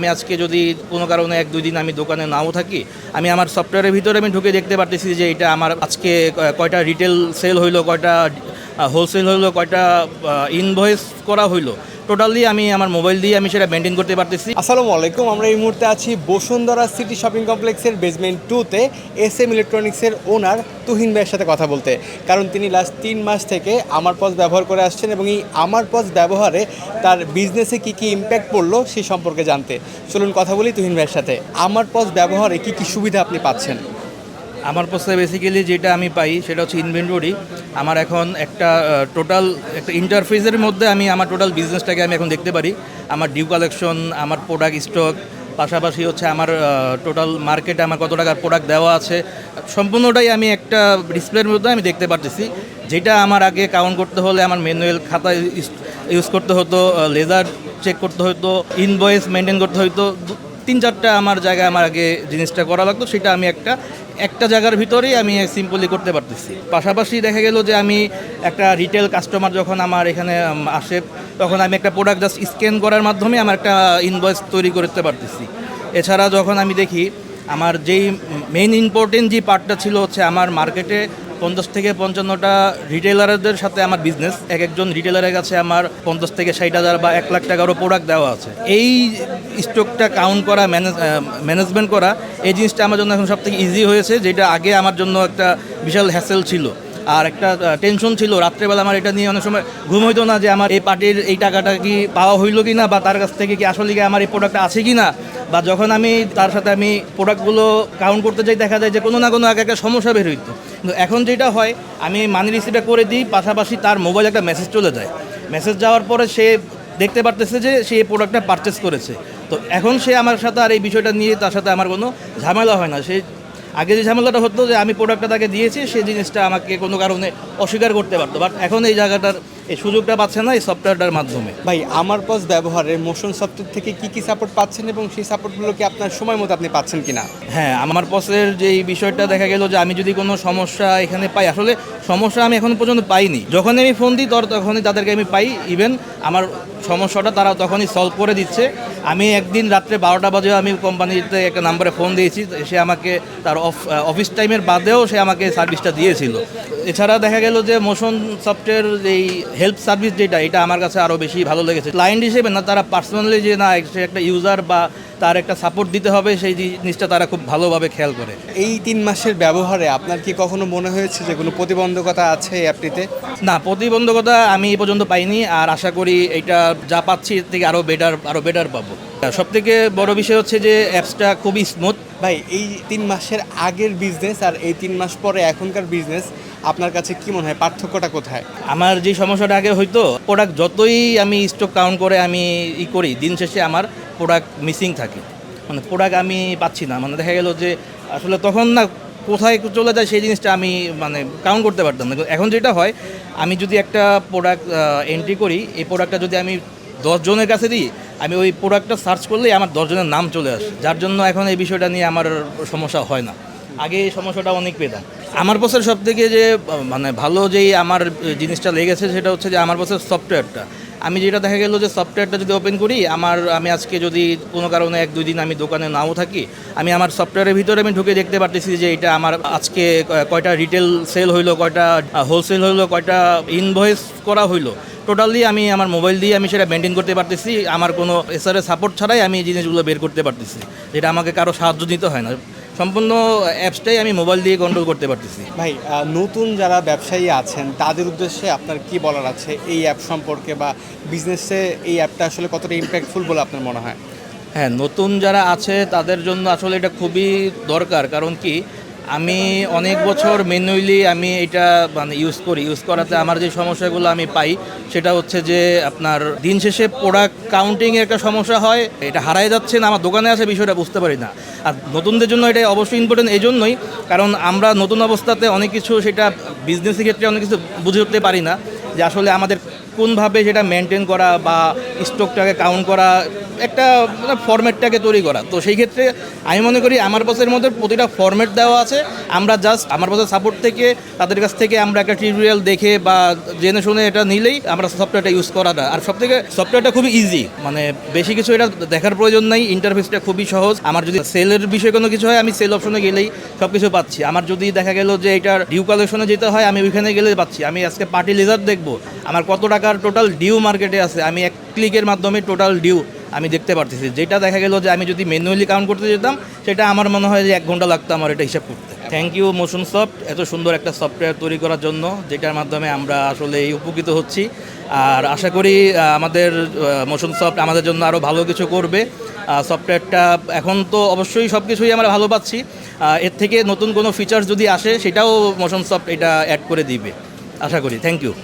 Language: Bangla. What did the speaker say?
আমি আজকে যদি কোনো কারণে 1-2 দিন আমি দোকানে নাও থাকি, আমি আমার সফটওয়্যারের ভিতরে আমি ঢুকে দেখতে পারতেছি যে এটা আমার আজকে কয়টা রিটেল সেল হইলো, কয়টা হোলসেল হইলো, কয়টা ইনভয়েস করা হইলো। টোটালি আমি আমার মোবাইল দিয়ে আমি সেটা মেনটেন করতে পারতেছি। আসসালামু আলাইকুম। আমরা এই মুহূর্তে আছি বসুন্ধরা সিটি শপিং কমপ্লেক্সের বেসমেন্ট 2-তে SM ইলেকট্রনিক্সের ওনার তুহিন ভাইয়ের সাথে কথা বলতে, কারণ তিনি লাস্ট 3 মাস থেকে আমার পজ ব্যবহার করে আসছেন এবং এই আমার পজ ব্যবহারে তার বিজনেসে কী কী ইম্প্যাক্ট পড়লো সেই সম্পর্কে জানতে। চলুন কথা বলি তুহিন ভাইয়ের সাথে। আমার পজ ব্যবহারে কী কী সুবিধা আপনি পাচ্ছেন? আমার পাশে বেসিক্যালি যেটা আমি পাই সেটা হচ্ছে ইনভেন্টরি। আমার এখন একটা টোটাল একটা ইন্টারফেসের মধ্যে আমি আমার টোটাল বিজনেসটাকে আমি এখন দেখতে পারি। আমার ডিউ কালেকশন, আমার প্রোডাক্ট স্টক, পাশাপাশি হচ্ছে আমার টোটাল মার্কেটে আমার কত টাকার প্রোডাক্ট দেওয়া আছে, সম্পূর্ণটাই আমি একটা ডিসপ্লের মধ্যে আমি দেখতে পারতেছি। যেটা আমার আগে কাউন্ট করতে হলে আমার ম্যানুয়াল খাতা ইউজ করতে হতো, লেজার চেক করতে হতো, ইনভয়েস মেনটেন করতে হতো, 3-4টা আমার জায়গায় আমার আগে জিনিসটা করা লাগতো। সেটা আমি একটা জায়গার ভিতরেই আমি সিম্পলি করতে পারতেছি। পাশাপাশি দেখা গেল যে আমি একটা রিটেল কাস্টমার যখন আমার এখানে আসে, তখন আমি একটা প্রোডাক্ট জাস্ট স্ক্যান করার মাধ্যমে আমার একটা ইনভয়েস তৈরি করতে পারতেছি। এছাড়া যখন আমি দেখি আমার যেই মেইন ইম্পর্টেন্ট যে পার্টটা ছিল হচ্ছে আমার মার্কেটে 50 থেকে 55টা রিটেলারদের সাথে আমার বিজনেস। একজন রিটেলারের কাছে আমার 50 থেকে 60,000 বা 1 লাখ টাকারও প্রোডাক্ট দেওয়া আছে। এই স্টকটা কাউন্ট করা, ম্যানেজমেন্ট করা, এই জিনিসটা আমার জন্য এখন সবথেকে ইজি হয়েছে, যেটা আগে আমার জন্য একটা বিশাল হ্যাসেল ছিল। আর একটা টেনশন ছিল, রাত্রেবেলা আমার এটা নিয়ে অনেক সময় ঘুম হইতো না যে আমার এই পার্টির এই টাকাটা কি পাওয়া হইলো কি না, বা তার কাছ থেকে কি আসলে কি আমার এই প্রোডাক্টটা আছে কি না। বা যখন আমি তার সাথে আমি প্রোডাক্টগুলো কাউন্ট করতে যাই, দেখা যায় যে কোনো না কোনো আগে একটা সমস্যা বের হইতো। কিন্তু এখন যেটা হয়, আমি মানি রিসিভটা করে দিই, পাশাপাশি তার মোবাইলে একটা মেসেজ চলে যায়। মেসেজ যাওয়ার পরে সে দেখতে পারতেছে যে সে এই প্রোডাক্টটা পারচেস করেছে। তো এখন সে আমার সাথে আর এই বিষয়টা নিয়ে তার সাথে আমার কোনো ঝামেলা হয় না। সে আগে যে ঝামেলাটা হতো যে আমি প্রোডাক্টটা তাকে দিয়েছি, সেই জিনিসটা আমাকে কোনো কারণে অস্বীকার করতে পারতো, বাট এখন এই জায়গাটার এই সুযোগটা পাচ্ছে না এই সফটওয়্যারটার মাধ্যমে। ভাই, আমার পজ ব্যবহারে মোশন সফটওয়্যার থেকে কী কী সাপোর্ট পাচ্ছেন এবং সেই সাপোর্টগুলো কি আপনার সময় মতো আপনি পাচ্ছেন কি না? হ্যাঁ, আমার পসের যে এই বিষয়টা দেখা গেল যে আমি যদি কোনো সমস্যা এখানে পাই, আসলে সমস্যা আমি এখন পর্যন্ত পাইনি। যখন আমি ফোন দিই তখনই তাদেরকে আমি পাই। ইভেন আমার সমস্যাটা তারা তখনই সলভ করে দিচ্ছে। আমি একদিন রাত্রে 12টা বাজে আমি কোম্পানিতে একটা নাম্বারে ফোন দিয়েছি, সে আমাকে তার অফিস টাইমের বাদেও সে আমাকে সার্ভিসটা দিয়েছিল। এছাড়া দেখা গেল যে মোশন সফটওয়্যার এই হেল্প সার্ভিস যেটা, এটা আমার কাছে আরও বেশি ভালো লেগেছে। ক্লায়েন্ট হিসেবে না, তারা পার্সোনালি যে না সে একটা ইউজার বা তার একটা সাপোর্ট দিতে হবে, সেই জিনিসটা তারা খুব ভালোভাবে খেয়াল করে। এই 3 মাসের ব্যবহারে আপনার কি কখনো মনে হয়েছে যে কোনো প্রতিবন্ধকতা আছে এই অ্যাপটিতে? না, প্রতিবন্ধকতা আমি এই পর্যন্ত পাইনি, আর আশা করি এটা যা পাচ্ছি এর থেকে আরও বেটার পাবো। সবথেকে বড় বিষয় হচ্ছে যে অ্যাপসটা খুবই স্মুথ। ভাই, এই 3 মাসের আগের বিজনেস আর এই 3 মাস পরে এখনকার বিজনেস আপনার কাছে কি মনে হয়, পার্থক্যটা কোথায়? আমার যে সমস্যাটা আগে হয়তো, প্রোডাক্ট যতই আমি স্টক কাউন্ট করে আমি করি, দিন শেষে আমার প্রোডাক্ট মিসিং থাকে, মানে প্রোডাক্ট আমি পাচ্ছি না। মানে দেখা গেল যে আসলে তখন না কোথায় চলে যায় সেই জিনিসটা আমি মানে কাউন্ট করতে পারতাম না। এখন যেটা হয়, আমি যদি একটা প্রোডাক্ট এন্ট্রি করি, এই প্রোডাক্টটা যদি আমি 10 জনের কাছে দিই, আমি ওই প্রোডাক্টটা সার্চ করলেই আমার 10 জনের নাম চলে আসে, যার জন্য এখন এই বিষয়টা নিয়ে আমার সমস্যা হয় না। আগে এই সমস্যাটা অনেক পেতাম। আমার বসের সব থেকে যে মানে ভালো যেই আমার জিনিসটা লেগেছে সেটা হচ্ছে যে আমার বসের সফটওয়্যারটা। আমি যেটা দেখা গেল যে সফটওয়্যারটা যদি ওপেন করি, আমি আজকে যদি কোনো কারণে 1-2 দিন আমি দোকানে নাও থাকি, আমি আমার সফটওয়্যারের ভিতরে আমি ঢুকে দেখতে পারতেছি যে এটা আমার আজকে কয়টা রিটেল সেল হইলো, কয়টা হোলসেল হইলো, কয়টা ইনভয়েস করা হইলো। টোটালি আমি আমার মোবাইল দিয়ে আমি সেটা মেনটেন করতে পারতেছি। আমার কোনো এসআরের সাপোর্ট ছাড়াই আমি এই জিনিসগুলো বের করতে পারতেছি, যেটা আমাকে কারো সাহায্য দিতে হয় না। সম্পূর্ণ অ্যাপসটাই আমি মোবাইল দিয়ে কন্ট্রোল করতে পারতেছি। ভাই, নতুন যারা ব্যবসায়ী আছেন তাদের উদ্দেশ্যে আপনার কি বলার আছে এই অ্যাপ সম্পর্কে, বা বিজনেসে এই অ্যাপটা আসলে কতটা ইম্প্যাক্টফুল বলে আপনার মনে হয়? হ্যাঁ, নতুন যারা আছে তাদের জন্য আসলে এটা খুবই দরকার। কারণ কি, আমি অনেক বছর ম্যানুয়ালি আমি এটা মানে ইউজ করাতে আমার যে সমস্যাগুলো আমি পাই, সেটা হচ্ছে যে আপনার দিন শেষে প্রোডাক্ট কাউন্টিংয়ের একটা সমস্যা হয়, এটা হারায় যাচ্ছে না, আমার দোকানে আসে বিষয়টা বুঝতে পারি না। আর নতুনদের জন্য এটা অবশ্যই ইম্পর্টেন্ট এই জন্যই, কারণ আমরা নতুন অবস্থাতে অনেক কিছু সেটা বিজনেসের ক্ষেত্রে অনেক কিছু বুঝে উঠতে পারি না, যে আসলে আমাদের কোনভাবে সেটা মেনটেন করা বা স্টকটাকে কাউন্ট করা একটা ফরম্যাটটাকে তৈরি করা। তো সেই ক্ষেত্রে আমি মনে করি আমার বসের মধ্যে প্রতিটা ফরম্যাট দেওয়া আছে, আমরা জাস্ট আমার বসের সাপোর্ট থেকে তাদের কাছ থেকে আমরা একটা টিউটোরিয়াল দেখে বা জেনে শুনে এটা নিলেই আমরা সফটওয়্যারটা ইউজ করাটা। আর সব থেকে সফটওয়্যারটা খুবই ইজি, মানে বেশি কিছু এটা দেখার প্রয়োজন নাই, ইন্টারফেসটা খুবই সহজ। আমার যদি সেলের বিষয়ে কোনো কিছু হয় আমি সেল অপশনে গেলেই সব কিছু পাচ্ছি। আমার যদি দেখা গেল যে এটার ডিউ কালেকশনে যেতে হয় আমি ওইখানে গেলে পাচ্ছি। আমি আজকে পার্টি লেজার দেখবো, আমার কত টাকার টোটাল ডিউ মার্কেটে আছে, আমি এক ক্লিকের মাধ্যমে টোটাল ডিউ আমি দেখতে পারতেছি। যেটা দেখা গেল যে আমি যদি ম্যানুয়ালি কাউন্ট করতে যেতাম সেটা আমার মনে হয় যে 1 ঘন্টা লাগতো আমার এটা হিসাব করতে। থ্যাংক ইউ মোশন সফট এত সুন্দর একটা সফটওয়্যার তৈরি করার জন্য, যেটার মাধ্যমে আমরা আসলে উপকৃত হচ্ছি। আর আশা করি আমাদের মোশন সফট আমাদের জন্য আরও ভালো কিছু করবে। সফটওয়্যারটা এখন তো অবশ্যই সব কিছুই আমরা ভালো পাচ্ছি, এর থেকে নতুন কোনো ফিচার্স যদি আসে সেটাও মোশন সফট এটা অ্যাড করে দিবে আশা করি। Thank you.